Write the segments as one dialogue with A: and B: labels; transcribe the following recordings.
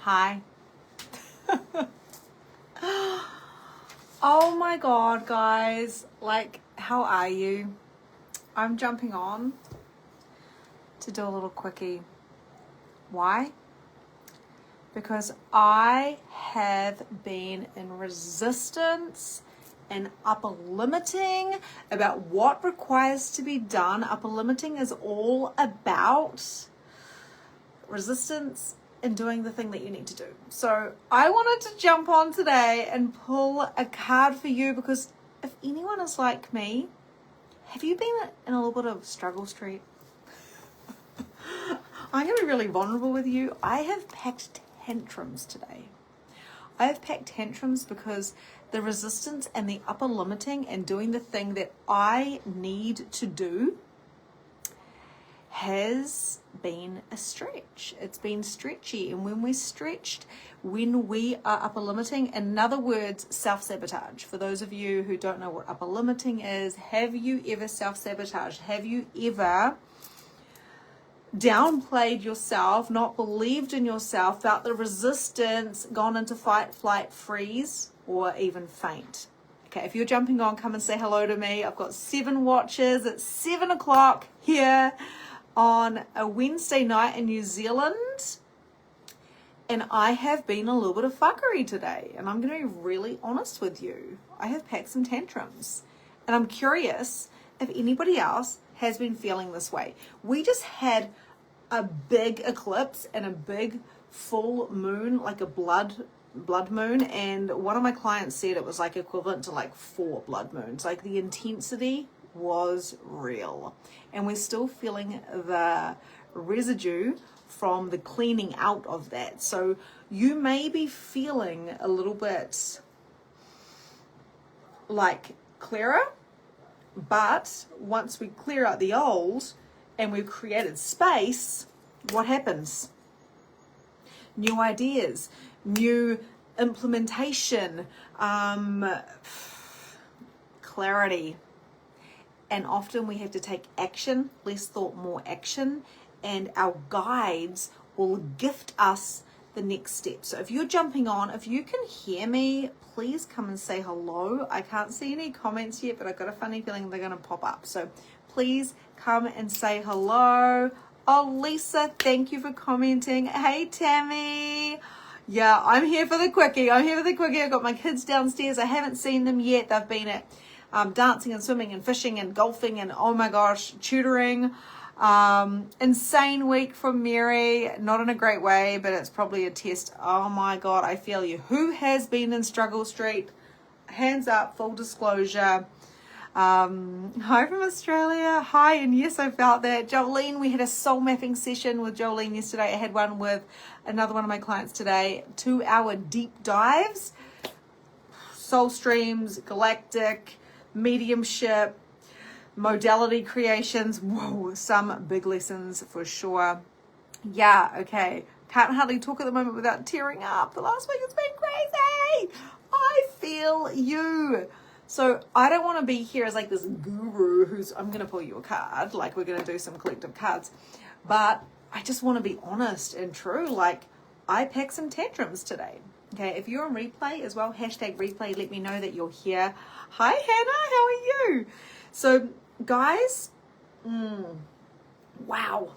A: Hi. Oh my God, guys. Like, how are you? I'm jumping on to do a little quickie. Why? Because I have been in resistance and upper limiting about what requires to be done. Upper limiting is all about resistance and doing the thing that you need to do. So I wanted to jump on today and pull a card for you, because if anyone is like me, have you been in a little bit of struggle street? I'm going to be really vulnerable with you. I have packed tantrums today. I have packed tantrums because the resistance and the upper limiting and doing the thing that I need to do has been a stretch. It's been stretchy. And when we're stretched, when we are upper limiting, in other words, self-sabotage. For those of you who don't know what upper limiting is, have you ever self-sabotaged? Have you ever downplayed yourself, not believed in yourself, felt the resistance, gone into fight, flight, freeze, or even faint? Okay, if you're jumping on, come and say hello to me. I've got 7 watches. It's 7 o'clock here on a Wednesday night in New Zealand. And I have been a little bit of fuckery today. And I'm going to be really honest with you. I have packed some tantrums. And I'm curious if anybody else has been feeling this way. We just had a big eclipse and a big full moon, like a blood moon. And one of my clients said it was like equivalent to like 4 blood moons. Like the intensity was real. And we're still feeling the residue from the cleaning out of that. So you may be feeling a little bit like clearer, but once we clear out the old and we've created space, what happens? New ideas, new implementation, clarity. And often we have to take action, less thought, more action, and our guides will gift us the next step. So if you're jumping on, if you can hear me, please come and say hello. I can't see any comments yet, but I've got a funny feeling they're going to pop up. So please come and say hello. Oh, Lisa, thank you for commenting. Hey, Tammy. Yeah, I'm here for the quickie. I've got my kids downstairs. I haven't seen them yet. They've been at dancing and swimming and fishing and golfing and, oh my gosh, tutoring. Insane week from Mary, not in a great way, but it's probably a test. Oh my God, I feel you. Who has been in struggle street? Hands up, full disclosure. Hi from Australia. Hi, and yes, I felt that. Jolene, we had a soul mapping session with Jolene yesterday. I had one with another one of my clients today. 2-hour deep dives, soul streams, galactic, mediumship, modality creations. Whoa, some big lessons for sure. Yeah, okay. Can't hardly talk at the moment without tearing up. The last week has been crazy. I feel you. So I don't want to be here as like this guru who's, I'm going to pull you a card, like we're going to do some collective cards. But I just want to be honest and true. Like, I packed some tantrums today. Okay, if you're on replay as well, hashtag replay, let me know that you're here. Hi, Hannah, how are you? So, guys, wow.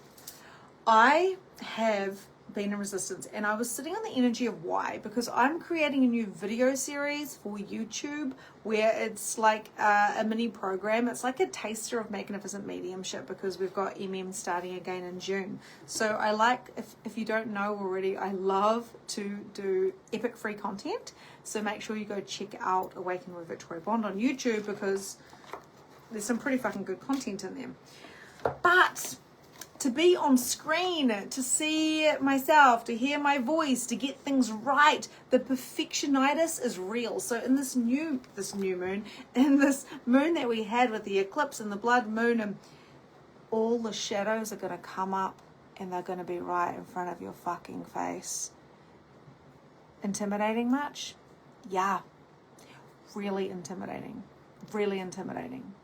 A: I have been in resistance, and I was sitting on the energy of why, because I'm creating a new video series for YouTube where it's like a mini program. It's like a taster of magnificent mediumship, because we've got starting again in June. So I like, if you don't know already, I love to do epic free content. So make sure you go check out Awaken with Victoria Bond on YouTube, because there's some pretty fucking good content in there. But to be on screen, to see myself, to hear my voice, to get things right, the perfectionitis is real. So in this new moon, in this moon that we had with the eclipse and the blood moon, and all the shadows are going to come up and they're going to be right in front of your fucking face. Intimidating much? Yeah. Really intimidating. Really intimidating.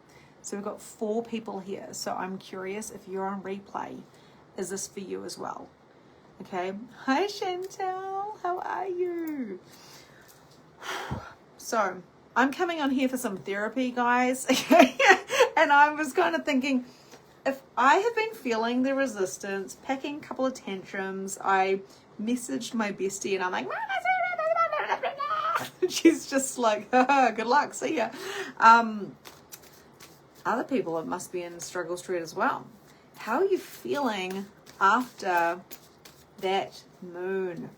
A: So we've got 4 people here. So I'm curious if you're on replay, is this for you as well? Okay. Hi, Chantel. How are you? So, I'm coming on here for some therapy, guys. Okay. And I was kind of thinking, if I have been feeling the resistance, packing a couple of tantrums, I messaged my bestie and I'm like, she's just like, good luck, see ya. Other people must be in struggle street as well. How are you feeling after that moon?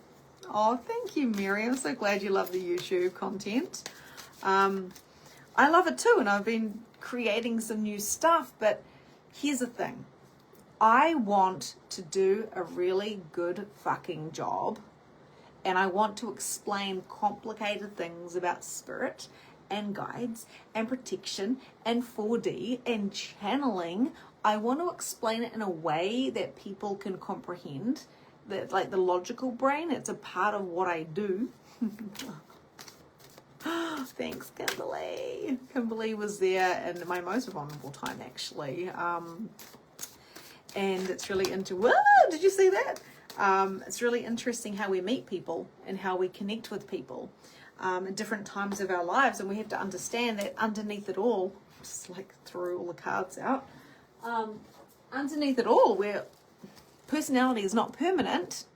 A: Oh, thank you, Mary. I'm so glad you love the YouTube content. I love it too, and I've been creating some new stuff, but here's the thing. I want to do a really good fucking job, and I want to explain complicated things about spirit and guides and protection and 4D and channeling. I want to explain it in a way that people can comprehend, that like the logical brain, it's a part of what I do. Thanks, Kimberly. Kimberly was there in my most vulnerable time, actually. And it's really did you see that? It's really interesting how we meet people and how we connect with people at different times of our lives. And we have to understand that underneath it all, just like threw all the cards out, underneath it all, where personality is not permanent,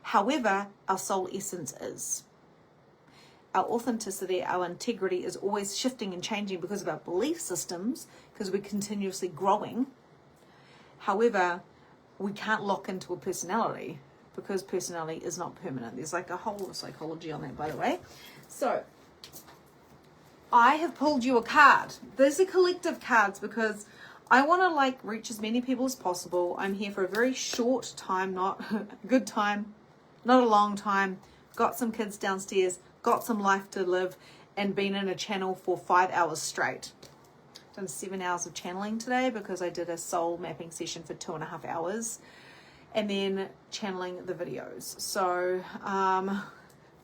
A: however, our soul essence is. Our authenticity, our integrity is always shifting and changing because of our belief systems, because we're continuously growing. However, we can't lock into a personality because personality is not permanent. There's like a whole lot of psychology on that, by the way. So, I have pulled you a card. These are collective cards because I want to like reach as many people as possible. I'm here for a very short time, not a good time, not a long time. Got some kids downstairs, got some life to live, and been in a channel for 5 hours straight. Done 7 hours of channeling today because I did a soul mapping session for 2.5 hours, and then channeling the videos. So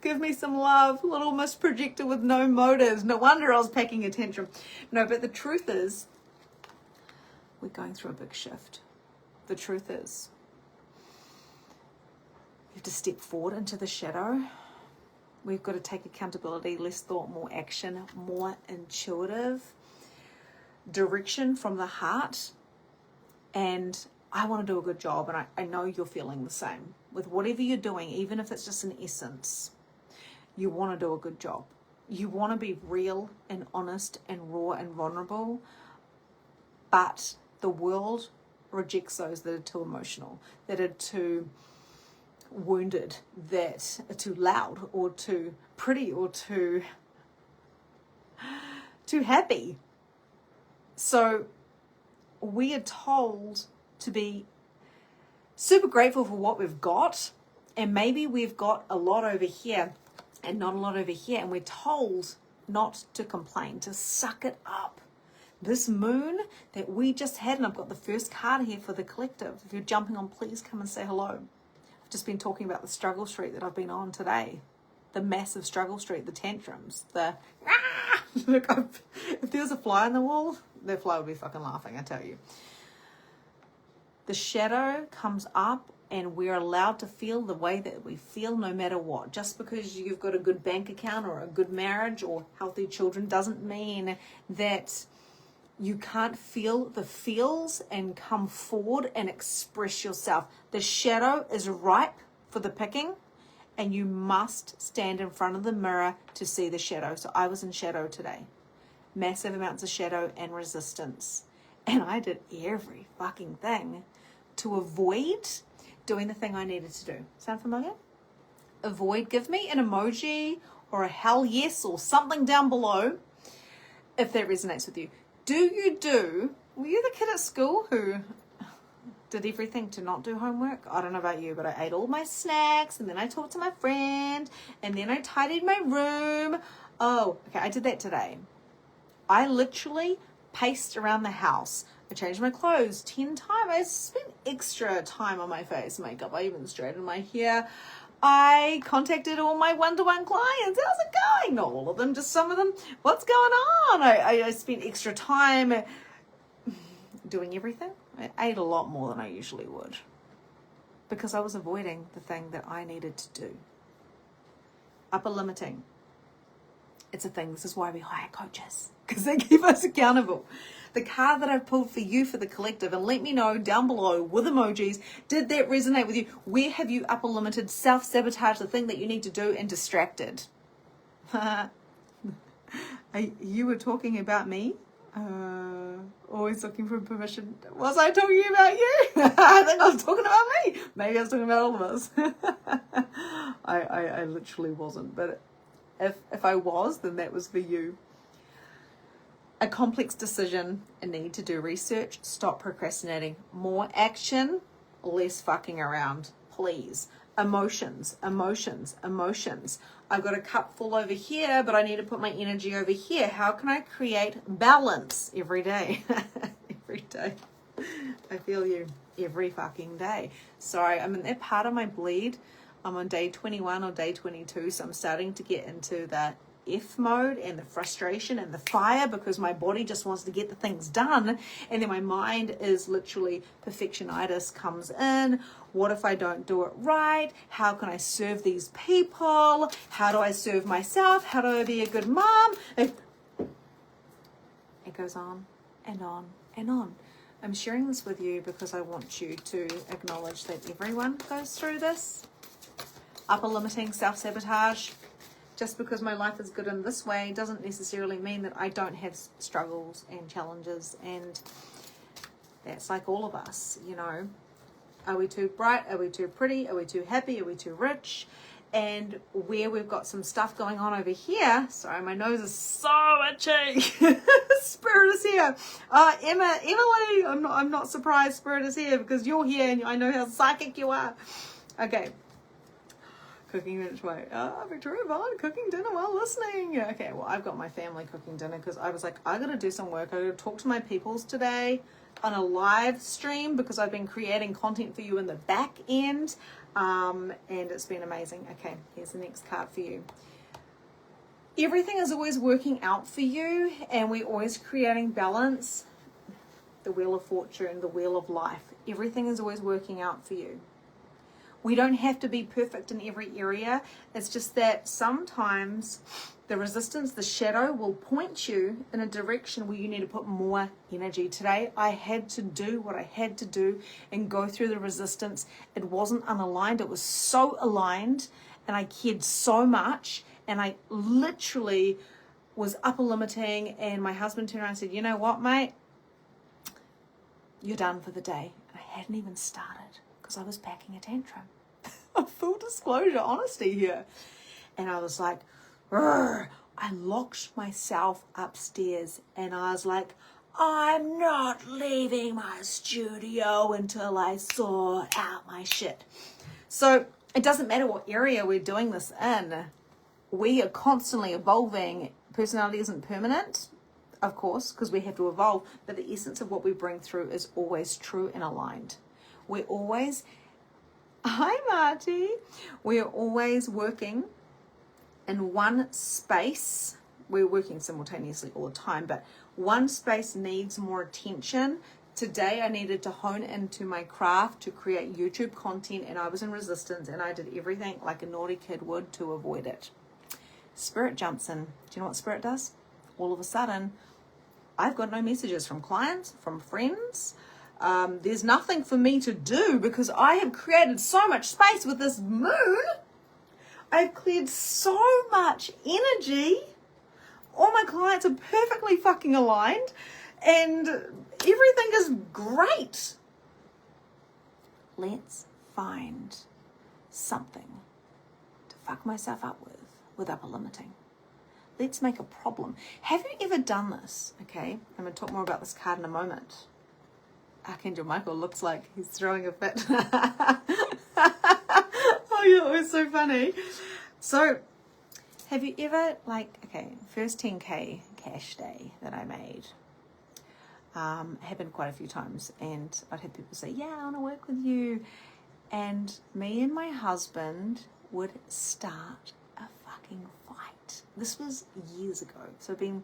A: give me some love. Little Miss Projector with no motives. No wonder I was packing a tantrum. No, but the truth is, we're going through a big shift. The truth is, you have to step forward into the shadow. We've got to take accountability, less thought, more action, more intuitive direction from the heart. And I want to do a good job, and I know you're feeling the same. With whatever you're doing, even if it's just an essence, you want to do a good job. You want to be real and honest and raw and vulnerable, but the world rejects those that are too emotional, that are too wounded, that are too loud or too pretty or too happy. So we are told to be super grateful for what we've got, and maybe we've got a lot over here and not a lot over here, and we're told not to complain, to suck it up. This moon that we just had, and I've got the first card here for the collective. If you're jumping on, please come and say hello. I've just been talking about the struggle street that I've been on today. The massive struggle street, the tantrums, Look, if there was a fly on the wall, that fly would be fucking laughing, I tell you. The shadow comes up, and we're allowed to feel the way that we feel no matter what. Just because you've got a good bank account or a good marriage or healthy children doesn't mean that you can't feel the feels and come forward and express yourself. The shadow is ripe for the picking, and you must stand in front of the mirror to see the shadow. So I was in shadow today. Massive amounts of shadow and resistance. And I did every fucking thing to avoid doing the thing I needed to do. Sound familiar? Avoid. Give me an emoji or a hell yes or something down below if that resonates with you. Were you the kid at school who did everything to not do homework? I don't know about you, but I ate all my snacks, and then I talked to my friend, and then I tidied my room. Oh, okay, I did that today. I literally paced around the house. I changed my clothes 10 times. I spent extra time on my face makeup. I even straightened my hair. I contacted all my one-to-one clients. How's it going? Not all of them, just some of them. What's going on? I spent extra time doing everything. I ate a lot more than I usually would. because I was avoiding the thing that I needed to do. Upper limiting. It's a thing. This is why we hire coaches, because they keep us accountable. The card that I've pulled for you for the collective, and let me know down below with emojis, did that resonate with you? Where have you upper limited, self-sabotage, the thing that you need to do, and distracted? You were talking about me? Always looking for permission. Was I talking about you? I think I was talking about me. Maybe I was talking about all of us. I literally wasn't, but if I was, then that was for you. A complex decision, a need to do research, stop procrastinating. More action, less fucking around, please. Emotions. I've got a cup full over here, but I need to put my energy over here. How can I create balance every day? Every day. I feel you every fucking day. Sorry, I'm in that part of my bleed. I'm on day 21 or day 22, so I'm starting to get into that F mode and the frustration and the fire, because my body just wants to get the things done, and then my mind is literally perfectionitis comes in. What if I don't do it right? How can I serve these people? How do I serve myself? How do I be a good mom? It goes on and on and on. I'm sharing this with you because I want you to acknowledge that everyone goes through this. Upper limiting, self-sabotage. Just because my life is good in this way doesn't necessarily mean that I don't have struggles and challenges, and that's like all of us, you know. Are we too bright? Are we too pretty? Are we too happy? Are we too rich? And where we've got some stuff going on over here, sorry, my nose is so itchy. Spirit is here. Emily, I'm not surprised Spirit is here, because you're here and I know how psychic you are. Okay. Cooking dinner tonight. Victoria Vaughn cooking dinner while listening. Okay, well, I've got my family cooking dinner because I was like, I gotta do some work. I gotta talk to my peoples today on a live stream, because I've been creating content for you in the back end, and it's been amazing. Okay, here's the next card for you. Everything is always working out for you, and we're always creating balance. The wheel of fortune, the wheel of life. Everything is always working out for you. We don't have to be perfect in every area. It's just that sometimes the resistance, the shadow, will point you in a direction where you need to put more energy. Today, I had to do what I had to do and go through the resistance. It wasn't unaligned. It was so aligned, and I cared so much, and I literally was upper limiting, and my husband turned around and said, you know what, mate? You're done for the day. And I hadn't even started because I was packing a tantrum. Full disclosure, honesty here. And I was like, I locked myself upstairs, and I was like, I'm not leaving my studio until I sort out my shit. So it doesn't matter what area we're doing this in. We are constantly evolving. Personality isn't permanent, of course, because we have to evolve, but the essence of what we bring through is always true and aligned. We're always, hi Marty, we're always working in one space. We're working simultaneously all the time, but one space needs more attention. Today I needed to hone into my craft to create YouTube content, and I was in resistance, and I did everything like a naughty kid would to avoid it. Spirit jumps in. Do you know what Spirit does? All of a sudden, I've got no messages from clients, from friends. There's nothing for me to do because I have created so much space with this moon. I've cleared so much energy. All my clients are perfectly fucking aligned, and everything is great. Let's find something to fuck myself up with upper limiting. Let's make a problem. Have you ever done this? Okay, I'm going to talk more about this card in a moment. Archangel Michael looks like he's throwing a fit. Oh, you're always so funny. So, have you ever, first 10K cash day that I made happened quite a few times, and I'd have people say, yeah, I want to work with you. And me and my husband would start a fucking fight. This was years ago. So I've been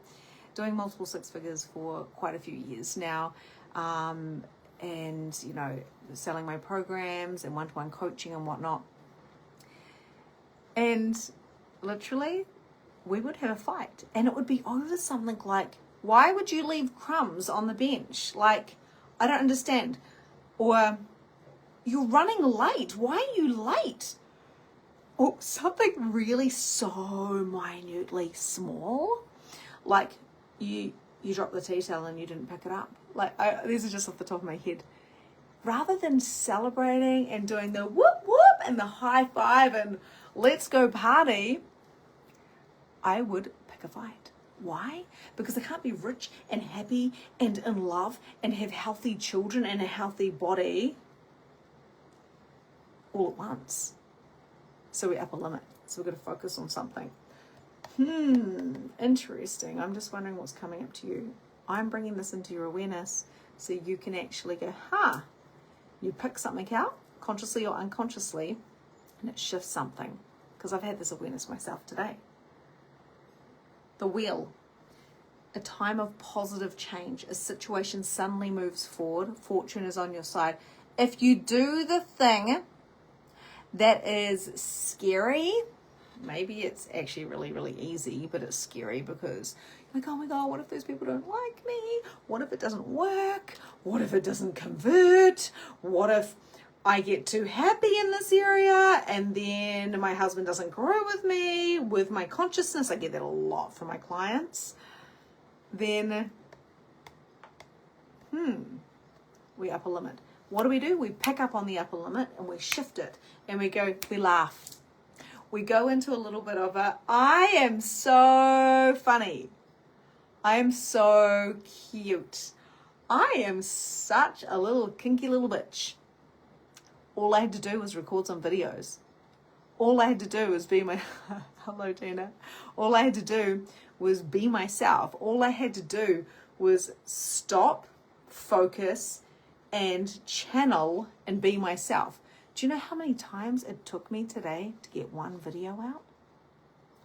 A: doing multiple six figures for quite a few years now. and, you know, selling my programs and one-to-one coaching and whatnot. And literally, we would have a fight, and it would be over something like, why would you leave crumbs on the bench? Like, I don't understand. Or, you're running late. Why are you late? Or something really so minutely small, like you dropped the tea towel and you didn't pick it up. Like, these are just off the top of my head. Rather than celebrating and doing the whoop whoop and the high five and let's go party, I would pick a fight. Why? Because I can't be rich and happy and in love and have healthy children and a healthy body all at once. So we up a limit. So we've got to focus on something. Interesting. I'm just wondering what's coming up to you. I'm bringing this into your awareness so you can actually go, you pick something out, consciously or unconsciously, and it shifts something. Because I've had this awareness myself today. The wheel. A time of positive change. A situation suddenly moves forward. Fortune is on your side. If you do the thing that is scary, maybe it's actually really, really easy, but it's scary because you're like, oh my God, what if those people don't like me? What if it doesn't work? What if it doesn't convert? What if I get too happy in this area and then my husband doesn't grow with me, with my consciousness? I get that a lot from my clients. Then, we up a limit. What do? We pick up on the upper limit and we shift it and we laugh. We go into a little bit of I am so funny. I am so cute. I am such a little kinky little bitch. All I had to do was record some videos. All I had to do was be my, hello Tina. All I had to do was be myself. All I had to do was stop, focus, and channel and be myself. Do you know how many times it took me today to get one video out?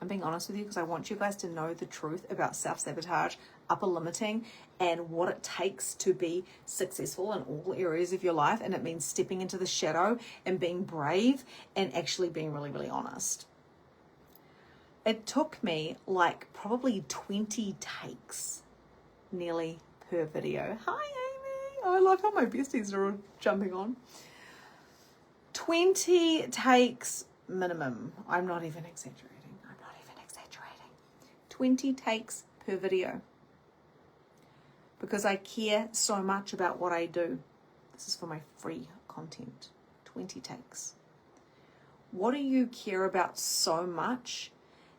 A: I'm being honest with you because I want you guys to know the truth about self-sabotage, upper limiting, and what it takes to be successful in all areas of your life. And it means stepping into the shadow and being brave and actually being really, really honest. It took me like probably 20 takes nearly per video. Hi, Amy. I love how my besties are all jumping on. 20 takes minimum. I'm not even exaggerating. 20 takes per video. Because I care so much about what I do. This is for my free content. 20 takes. What do you care about so much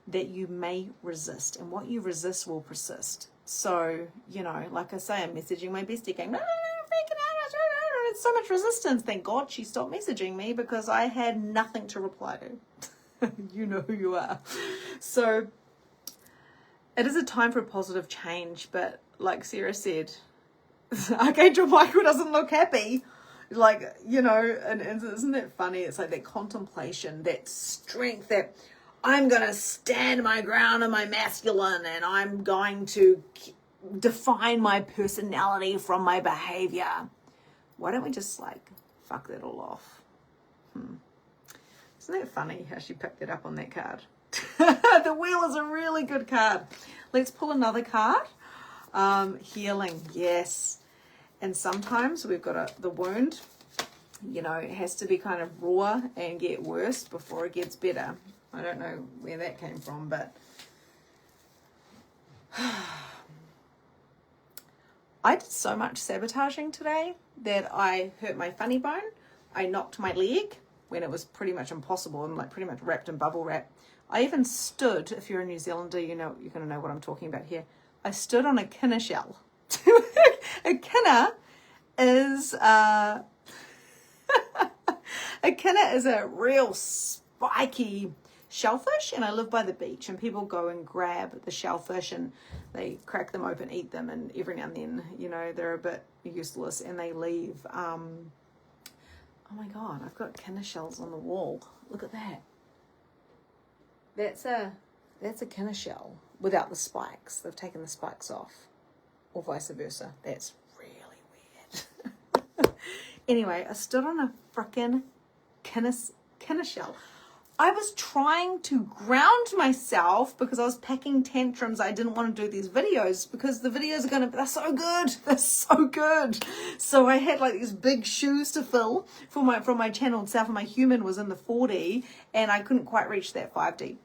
A: that you may resist? And what you resist will persist. So, you know, like I say, I'm messaging my bestie going, no, freaking out. It's so much resistance. Thank God she stopped messaging me because I had nothing to reply to. You know who you are. So, it is a time for a positive change, but like Sarah said, Archangel Michael doesn't look happy. Like, you know, and isn't that funny? It's like that contemplation, that strength, that I'm going to stand my ground and my masculine, and I'm going to define my personality from my behavior. Why don't we just like fuck that all off? Isn't that funny how she picked it up on that card? The wheel is a really good card. Let's pull another card. Healing, yes. And sometimes we've got the wound, you know, it has to be kind of raw and get worse before it gets better. I don't know where that came from, but I did so much sabotaging today that I hurt my funny bone. I knocked my leg when it was pretty much impossible. I'm like pretty much wrapped in bubble wrap. I even stood, if you're a New Zealander, you know, you're going to know what I'm talking about here. I stood on a kinna shell. A kinna is a kinna is a real spiky shellfish, and I live by the beach, and people go and grab the shellfish and they crack them open, eat them, and every now and then, you know, they're a bit useless and they leave. Oh my God, I've got kinna shells on the wall. Look at that. That's a kinna shell without the spikes. They've taken the spikes off, or vice versa. That's really weird. Anyway, I stood on a frickin' kinna shell. I was trying to ground myself because I was packing tantrums. I didn't want to do these videos because the videos are they're so good. They're so good. So I had like these big shoes to fill from my channel itself, and my human was in the 4D and I couldn't quite reach that 5D.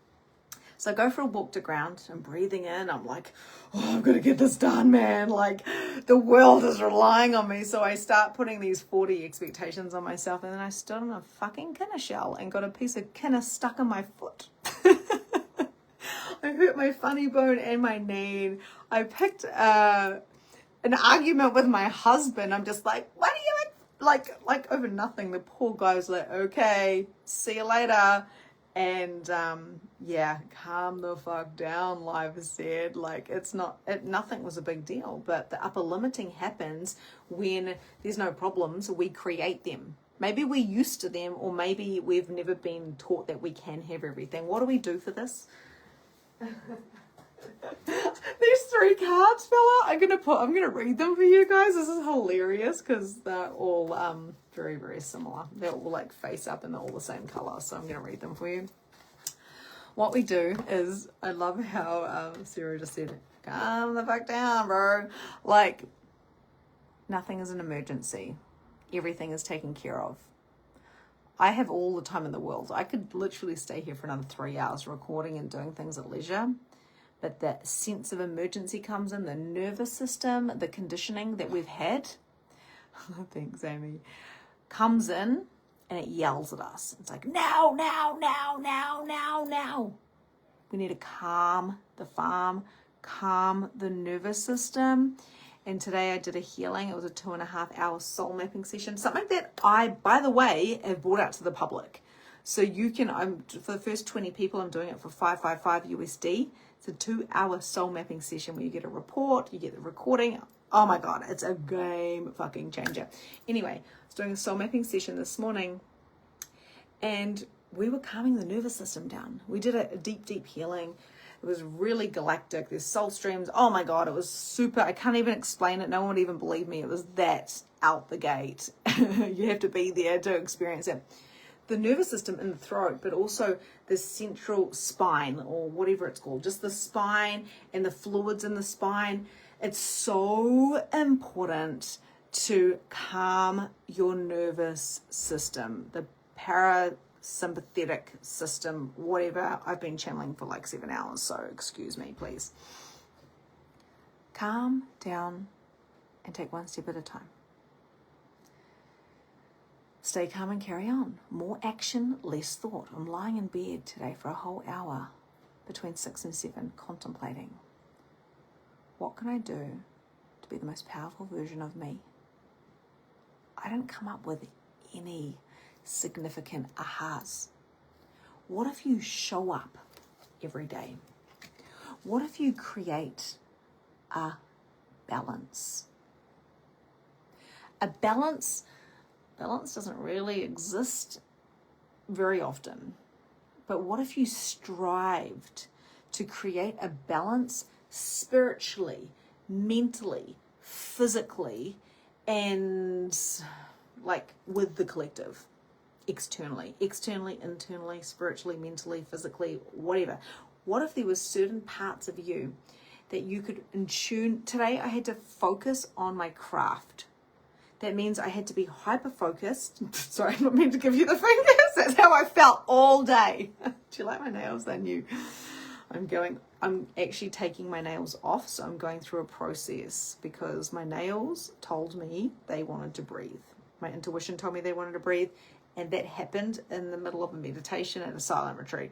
A: So I go for a walk to ground. I'm breathing in. I'm like, oh, I've got to get this done, man. Like, the world is relying on me. So I start putting these 40 expectations on myself. And then I stood on a fucking kinna shell and got a piece of kinna stuck in my foot. I hurt my funny bone and my knee. I picked an argument with my husband. I'm just like, what are you like over nothing? The poor guy was like, okay, see you later. And yeah, calm the fuck down, life said. Like, nothing was a big deal, but the upper limiting happens when there's no problems. We create them. Maybe we're used to them, or maybe we've never been taught that we can have everything. What do we do for this? These 3 cards fell out. I'm gonna read them for you guys. This is hilarious because they're all very, very similar. They're all like face up and they're all the same color. So I'm gonna read them for you. What we do is, I love how Sarah just said, calm the fuck down, bro. Like, nothing is an emergency. Everything is taken care of. I have all the time in the world. I could literally stay here for another 3 hours recording and doing things at leisure. But that sense of emergency comes in, the nervous system, the conditioning that we've had, thanks, Amy, comes in and it yells at us. It's like, now, now, now, now, now, now. We need to calm the farm, calm the nervous system. And today I did a healing. It was a 2.5 hour soul mapping session, something that I, by the way, have brought out to the public. So you can, for the first 20 people, I'm doing it for $555 USD. It's a 2-hour soul mapping session where you get a report, you get the recording. Oh my God, it's a game fucking changer. Anyway, I was doing a soul mapping session this morning and we were calming the nervous system down. We did a deep, deep healing. It was really galactic. There's soul streams. Oh my God, it was super. I can't even explain it. No one would even believe me. It was that out the gate. You have to be there to experience it. The nervous system in the throat, but also the central spine, or whatever it's called, just the spine and the fluids in the spine. It's so important to calm your nervous system, the parasympathetic system, whatever. I've been channeling for like 7 hours, so excuse me, please. Calm down and take one step at a time. Stay calm and carry on. More action, less thought. I'm lying in bed today for a whole hour between 6 and 7 contemplating. What can I do to be the most powerful version of me? I didn't come up with any significant ahas. What if you show up every day? What if you create a balance? A balance doesn't really exist very often. But what if you strived to create a balance spiritually, mentally, physically, and like with the collective, externally, internally, spiritually, mentally, physically, whatever. What if there were certain parts of you that you could tune? Today I had to focus on my craft. That means I had to be hyper-focused. Sorry, I'm not meant to give you the fingers. That's how I felt all day. Do you like my nails? They're new. I'm actually taking my nails off, so I'm going through a process because my nails told me they wanted to breathe. My intuition told me they wanted to breathe, and that happened in the middle of a meditation at a silent retreat.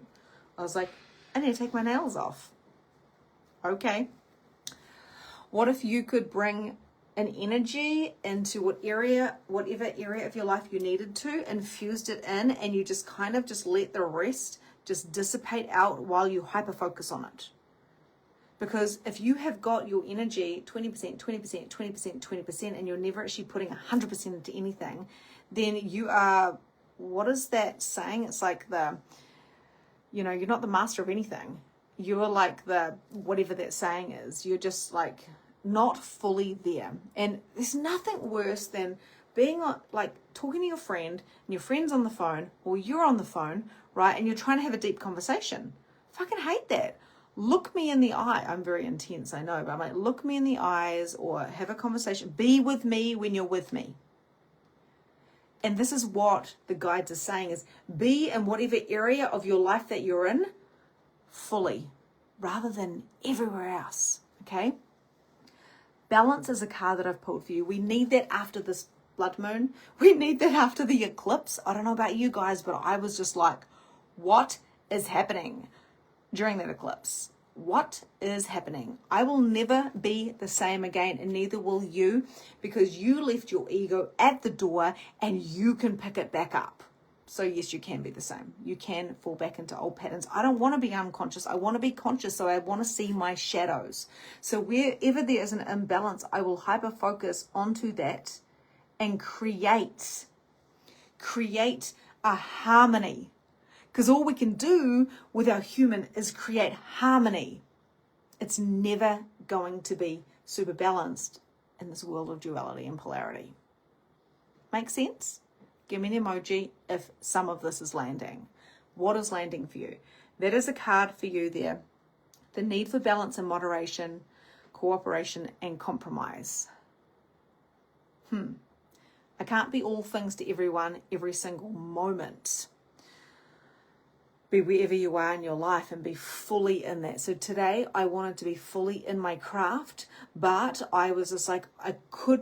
A: I was like, I need to take my nails off. Okay. What if you could bring an energy into whatever area of your life you needed to, infused it in, and you just kind of just let the rest just dissipate out while you hyper focus on it? Because if you have got your energy 20%, 20%, 20%, 20%, and you're never actually putting 100% into anything, then you are, what is that saying? It's like you're not the master of anything. You're like whatever that saying is. You're just like not fully there. And there's nothing worse than being on, like, talking to your friend, and your friend's on the phone, or you're on the phone, right? And you're trying to have a deep conversation. Fucking hate that. Look me in the eye. I'm very intense, I know, but I'm like, look me in the eyes or have a conversation. Be with me when you're with me. And this is what the guides are saying is be in whatever area of your life that you're in fully rather than everywhere else. Okay? Balance is a card that I've pulled for you. We need that after this blood moon. We need that after the eclipse. I don't know about you guys, but I was just like, what is happening during that eclipse? What is happening? I will never be the same again, and neither will you, because you left your ego at the door and you can pick it back up. So yes, you can be the same. You can fall back into old patterns. I don't want to be unconscious. I want to be conscious, so I want to see my shadows. So wherever there is an imbalance, I will hyper focus onto that and create a harmony. Because all we can do with our human is create harmony. It's never going to be super balanced in this world of duality and polarity. Make sense? Give me an emoji if some of this is landing. What is landing for you? That is a card for you there. The need for balance and moderation, cooperation and compromise. I can't be all things to everyone every single moment. Be wherever you are in your life and be fully in that. So today I wanted to be fully in my craft, but I was just like,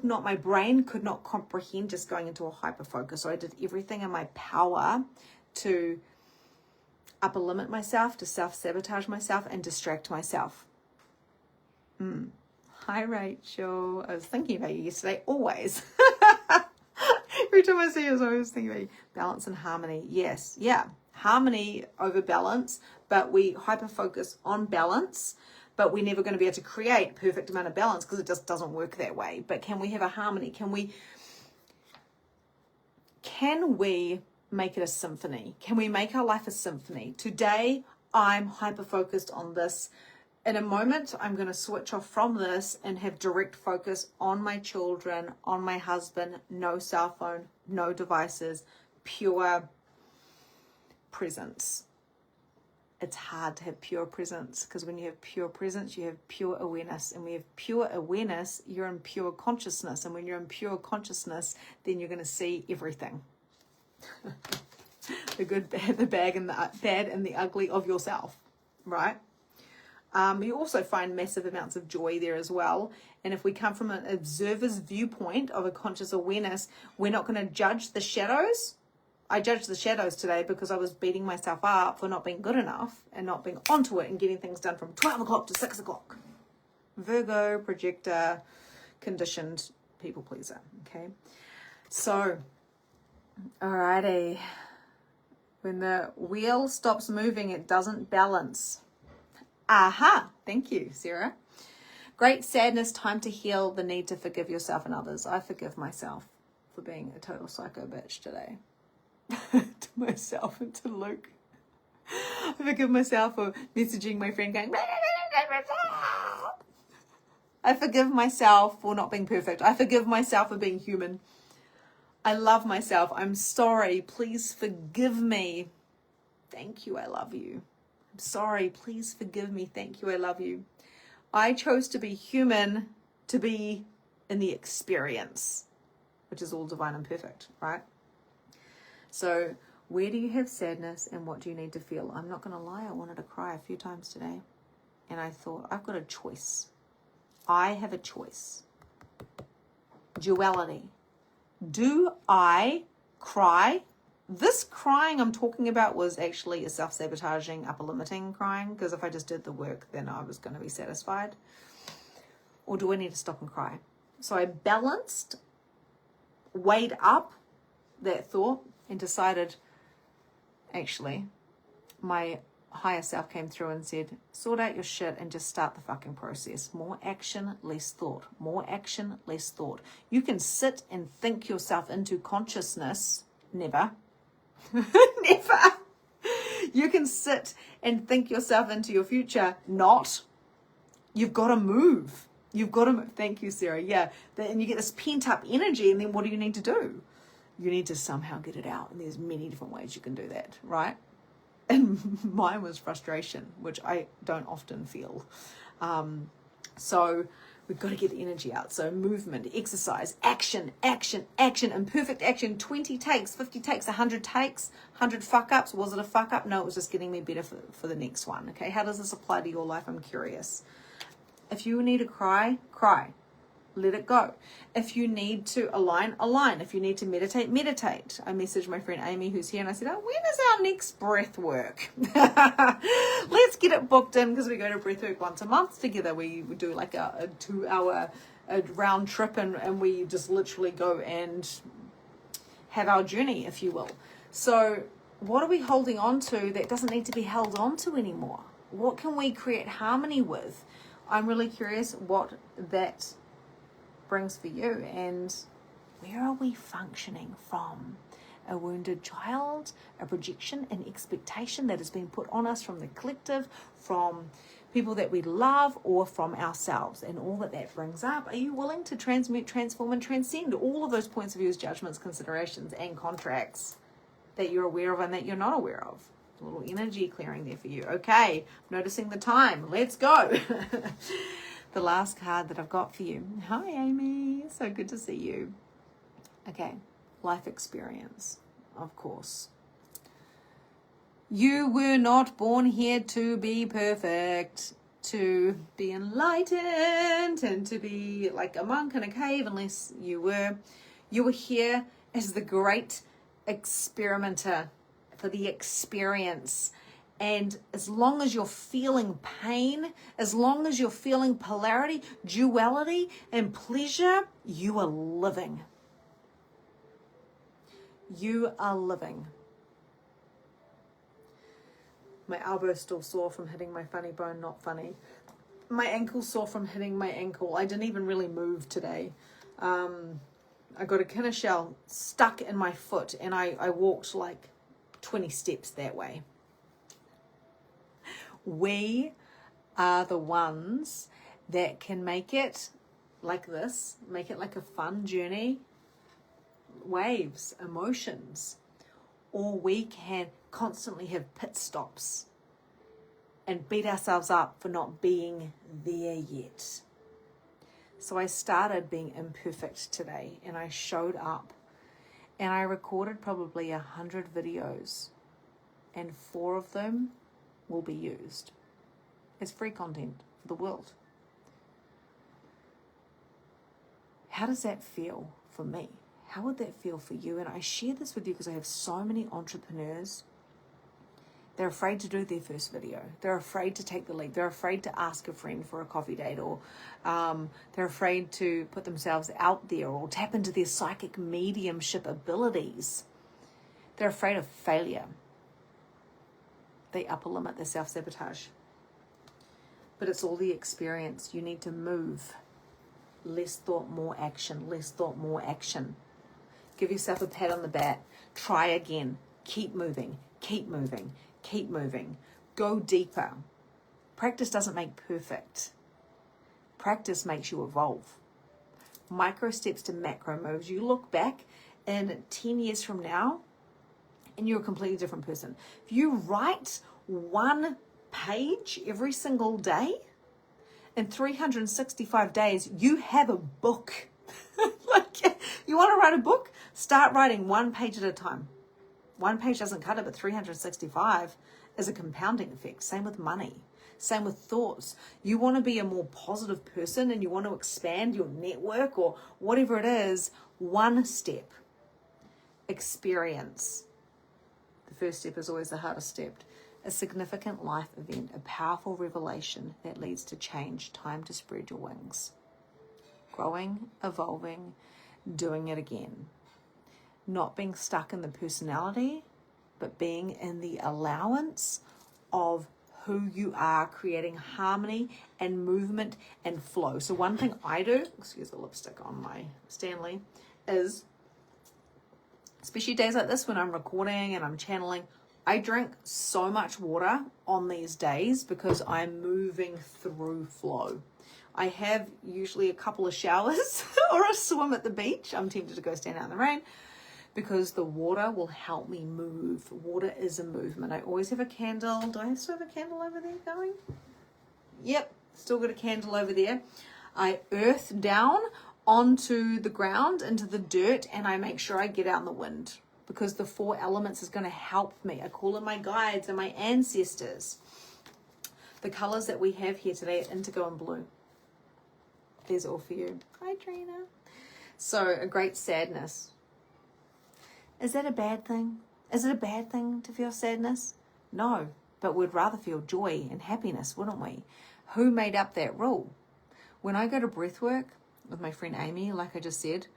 A: my brain could not comprehend just going into a hyper focus. So I did everything in my power to upper limit myself, to self-sabotage myself and distract myself. Hi, Rachel. I was thinking about you yesterday, always. Every time I see you, I was always thinking about you. Balance and harmony. Yes. Yeah. Harmony over balance, but we hyper focus on balance, but we're never going to be able to create perfect amount of balance because it just doesn't work that way. But can we have a harmony? Can we make it a symphony? Can we make our life a symphony? Today, I'm hyper focused on this. In a moment, I'm going to switch off from this and have direct focus on my children, on my husband, no cell phone, no devices, pure presence. It's hard to have pure presence because when you have pure presence, you have pure awareness. And when you have pure awareness, you're in pure consciousness. And when you're in pure consciousness, then you're going to see everything. The good, bad, the bad and the ugly of yourself, right? You also find massive amounts of joy there as well. And if we come from an observer's viewpoint of a conscious awareness, we're not going to judge the shadows. I judged the shadows today because I was beating myself up for not being good enough and not being onto it and getting things done from 12 o'clock to 6 o'clock. Virgo, projector, conditioned people pleaser. Okay. So, alrighty. When the wheel stops moving, it doesn't balance. Aha. Thank you, Sarah. Great sadness, time to heal, the need to forgive yourself and others. I forgive myself for being a total psycho bitch today. To myself and to Luke. I forgive myself for messaging my friend going, I forgive myself for not being perfect. I forgive myself for being human. I love myself. I'm sorry. Please forgive me. Thank you. I love you. I'm sorry. Please forgive me. Thank you. I love you. I chose to be human, to be in the experience, which is all divine and perfect, right? So where do you have sadness and what do you need to feel? I'm not going to lie, I wanted to cry a few times today. And I thought, I've got a choice. I have a choice. Duality. Do I cry? This crying I'm talking about was actually a self-sabotaging, upper limiting crying, because if I just did the work, then I was going to be satisfied. Or do I need to stop and cry? So I balanced, weighed up that thought, and decided, actually, my higher self came through and said, sort out your shit and just start the fucking process. More action, less thought. More action, less thought. You can sit and think yourself into consciousness. Never. Never. You can sit and think yourself into your future. Not. You've got to move. You've got to, thank you, Sarah. Yeah. And you get this pent up energy, and then what do you need to do? You need to somehow get it out. And there's many different ways you can do that, right? And mine was frustration, which I don't often feel. So we've got to get the energy out. So movement, exercise, action, action, action, imperfect action, 20 takes, 50 takes, 100 takes, 100 fuck ups. Was it a fuck up? No, it was just getting me better for the next one. Okay, how does this apply to your life? I'm curious. If you need to cry, cry. Let it go. If you need to align, align. If you need to meditate, meditate. I messaged my friend Amy who's here and I said, oh, when is our next breath work? Let's get it booked in because we go to breathwork once a month together. We do like a 2-hour round trip and we just literally go and have our journey, if you will. So what are we holding on to that doesn't need to be held on to anymore? What can we create harmony with? I'm really curious what that brings for you, and where are we functioning from? A wounded child, a projection, an expectation that has been put on us from the collective, from people that we love, or from ourselves, and all that brings up. Are you willing to transmute, transform, and transcend all of those points of views, judgments, considerations, and contracts that you're aware of and that you're not aware of? A little energy clearing there for you. Okay, noticing the time. Let's go. The last card that I've got for you. Hi, Amy. So good to see you. Okay, life experience, of course. You were not born here to be perfect, to be enlightened, and to be like a monk in a cave, unless you were. You were here as the great experimenter for the experience. And as long as you're feeling pain, as long as you're feeling polarity, duality, and pleasure, you are living. You are living. My elbow's still sore from hitting my funny bone, not funny. My ankle's sore from hitting my ankle. I didn't even really move today. I got a Kinner shell stuck in my foot and I walked like 20 steps that way. We are the ones that can make it like this, make it like a fun journey, waves, emotions, or we can constantly have pit stops and beat ourselves up for not being there yet. So I started being imperfect today and I showed up and I recorded probably 100 videos and 4 of them will be used. It's free content for the world. How does that feel for me? How would that feel for you? And I share this with you because I have so many entrepreneurs. They're afraid to do their first video. They're afraid to take the leap. They're afraid to ask a friend for a coffee date, or they're afraid to put themselves out there or tap into their psychic mediumship abilities. They're afraid of failure. They upper limit their self-sabotage. But it's all the experience. You need to move. Less thought, more action. Less thought, more action. Give yourself a pat on the back. Try again. Keep moving. Keep moving. Keep moving. Go deeper. Practice doesn't make perfect. Practice makes you evolve. Micro steps to macro moves. You look back in 10 years from now, and you're a completely different person. If you write 1 page every single day, in 365 days, you have a book. Like, you want to write a book? Start writing 1 page at a time. 1 page doesn't cut it, but 365 is a compounding effect. Same with money. Same with thoughts. You want to be a more positive person and you want to expand your network or whatever it is, 1 step. Experience. The first step is always the hardest step. A significant life event, a powerful revelation that leads to change. Time to spread your wings. Growing, evolving, doing it again. Not being stuck in the personality, but being in the allowance of who you are, creating harmony and movement and flow. So one thing I do, excuse the lipstick on my Stanley, is, especially days like this when I'm recording and I'm channeling, I drink so much water on these days because I'm moving through flow. I have usually a couple of showers or a swim at the beach. I'm tempted to go stand out in the rain because the water will help me move. Water is a movement. I always have a candle. Do I still have a candle over there going? Yep, still got a candle over there. I earth down onto the ground, into the dirt, and I make sure I get out in the wind because the 4 elements is going to help me. I call in my guides and my ancestors. The colors that we have here today are indigo and blue. There's all for you. Hi, Trina. So, a great sadness. Is that a bad thing? Is it a bad thing to feel sadness? No, but we'd rather feel joy and happiness, wouldn't we? Who made up that rule? When I go to breathwork with my friend Amy, like I just said,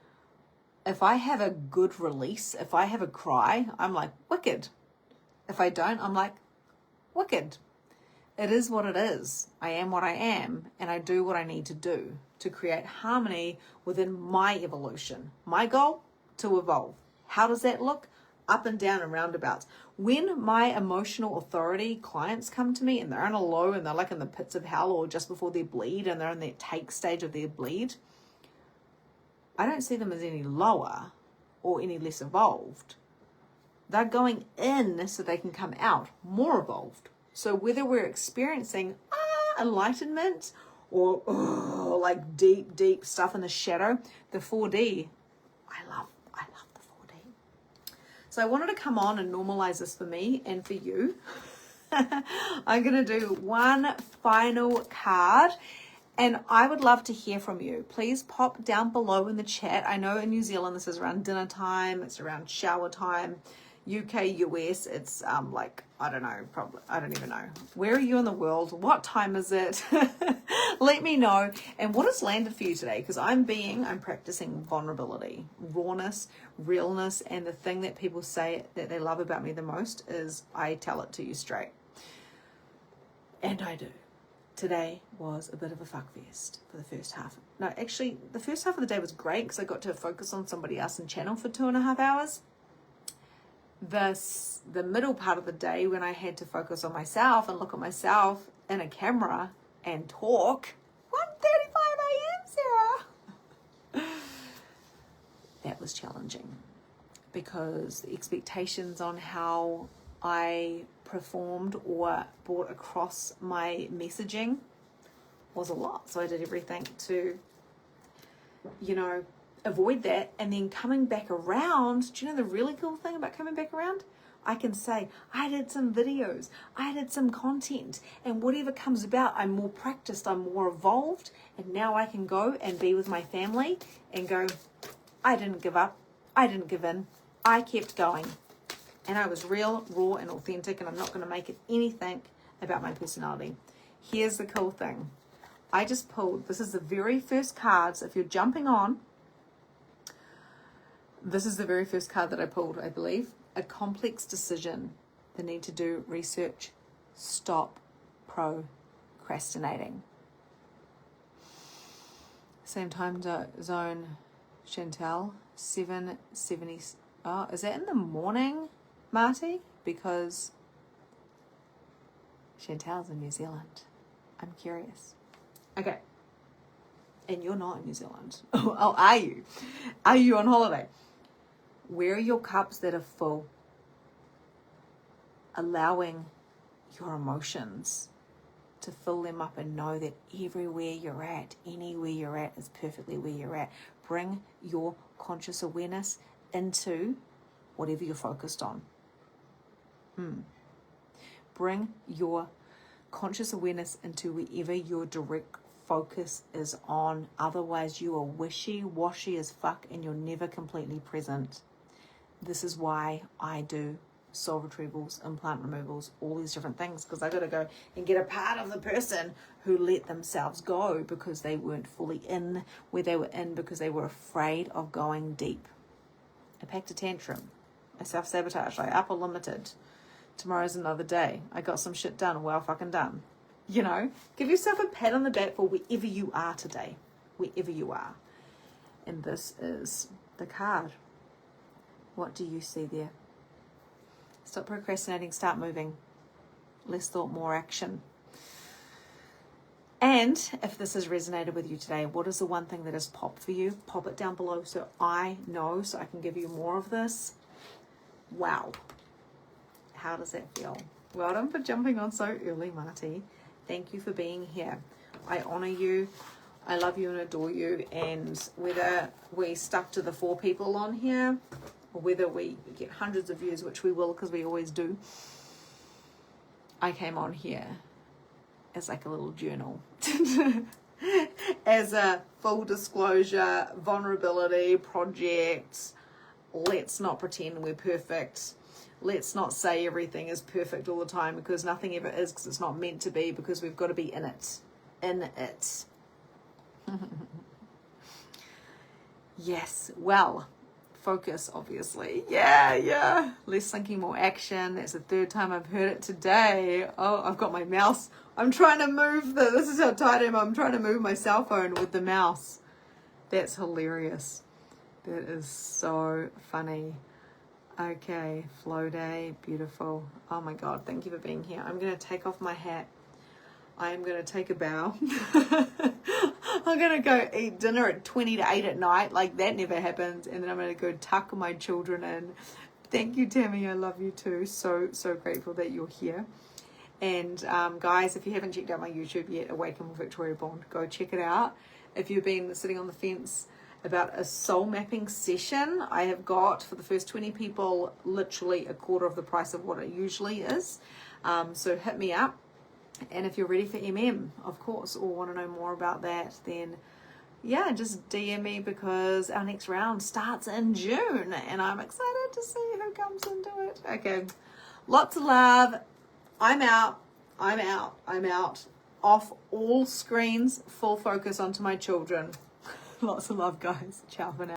A: if I have a good release, if I have a cry, I'm like, wicked. If I don't, I'm like, wicked. It is what it is. I am what I am, and I do what I need to do to create harmony within my evolution. My goal, to evolve. How does that look? Up and down and roundabouts. When my emotional authority clients come to me and they're in a low and they're like in the pits of hell or just before their bleed and they're in that take stage of their bleed, I don't see them as any lower or any less evolved. They're going in so they can come out more evolved. So whether we're experiencing enlightenment or like deep, deep stuff in the shadow, the 4D, I love the 4D. So I wanted to come on and normalize this for me and for you. I'm going to do one final card. And I would love to hear from you. Please pop down below in the chat. I know in New Zealand this is around dinner time. It's around shower time. UK, US, it's like, I don't know, probably, I don't even know. Where are you in the world? What time is it? Let me know. And what has landed for you today? Because I'm practicing vulnerability, rawness, realness, and the thing that people say that they love about me the most is I tell it to you straight. And I do. Today was a bit of a fuckfest for the first half. No, actually, the first half of the day was great because I got to focus on somebody else and channel for 2.5 hours. The middle part of the day when I had to focus on myself and look at myself in a camera and talk, 1:35 a.m., Sarah. That was challenging because the expectations on how I performed or brought across my messaging was a lot. So I did everything to, avoid that. And then coming back around, do you know the really cool thing about coming back around? I can say, I did some videos, I did some content, and whatever comes about, I'm more practiced, I'm more evolved, and now I can go and be with my family and go, I didn't give up, I didn't give in, I kept going. And I was real, raw, and authentic, and I'm not going to make it anything about my personality. Here's the cool thing. I just pulled, this is the very first card, so if you're jumping on, this is the very first card that I pulled, I believe. A complex decision. The need to do research. Stop procrastinating. Same time zone, Chantel, 7:70. Oh, is that in the morning, Marty? Because Chantel's in New Zealand. I'm curious. Okay. And you're not in New Zealand. Oh, are you? Are you on holiday? Where are your cups that are full? Allowing your emotions to fill them up and know that everywhere you're at, anywhere you're at is perfectly where you're at. Bring your conscious awareness into whatever you're focused on. Bring your conscious awareness into wherever your direct focus is on. Otherwise, you are wishy-washy as fuck and you're never completely present. This is why I do soul retrievals, implant removals, all these different things, because I got to go and get a part of the person who let themselves go because they weren't fully in where they were in because they were afraid of going deep. I packed a tantrum. I self-sabotage. I upper limited. Tomorrow's another day. I got some shit done. Well fucking done. Give yourself a pat on the back for wherever you are today. Wherever you are. And this is the card. What do you see there? Stop procrastinating, start moving. Less thought, more action. And if this has resonated with you today, what is the one thing that has popped for you? Pop it down below so I know, so I can give you more of this. Wow. How does that feel? Well done for jumping on so early, Marty. Thank you for being here. I honor you. I love you and adore you. And whether we stuck to the 4 people on here, or whether we get hundreds of views, which we will because we always do, I came on here as like a little journal. As a full disclosure, vulnerability project. Let's not pretend we're perfect. Let's not say everything is perfect all the time, because nothing ever is, because it's not meant to be, because we've got to be in it. In it. Yes, well, focus, obviously. Yeah. Less thinking, more action. That's the 3rd time I've heard it today. Oh, I've got my mouse. I'm trying to move this is how tight I am. I'm trying to move my cell phone with the mouse. That's hilarious. That is so funny. Okay, flow day, beautiful. Oh my God, thank you for being here. I'm going to take off my hat. I am going to take a bow. I'm going to go eat dinner at 20 to 8 at night. Like, that never happens. And then I'm going to go tuck my children in. Thank you, Tammy. I love you too. So grateful that you're here. And guys, if you haven't checked out my YouTube yet, Awaken with Victoria Bond, go check it out. If you've been sitting on the fence about a soul mapping session, I have got, for the first 20 people, literally a quarter of the price of what it usually is. So hit me up. And if you're ready for of course, or want to know more about that, then yeah, just DM me, because our next round starts in June and I'm excited to see who comes into it. Okay, lots of love. I'm out. Off all screens, full focus onto my children. Lots of love, guys. Ciao for now.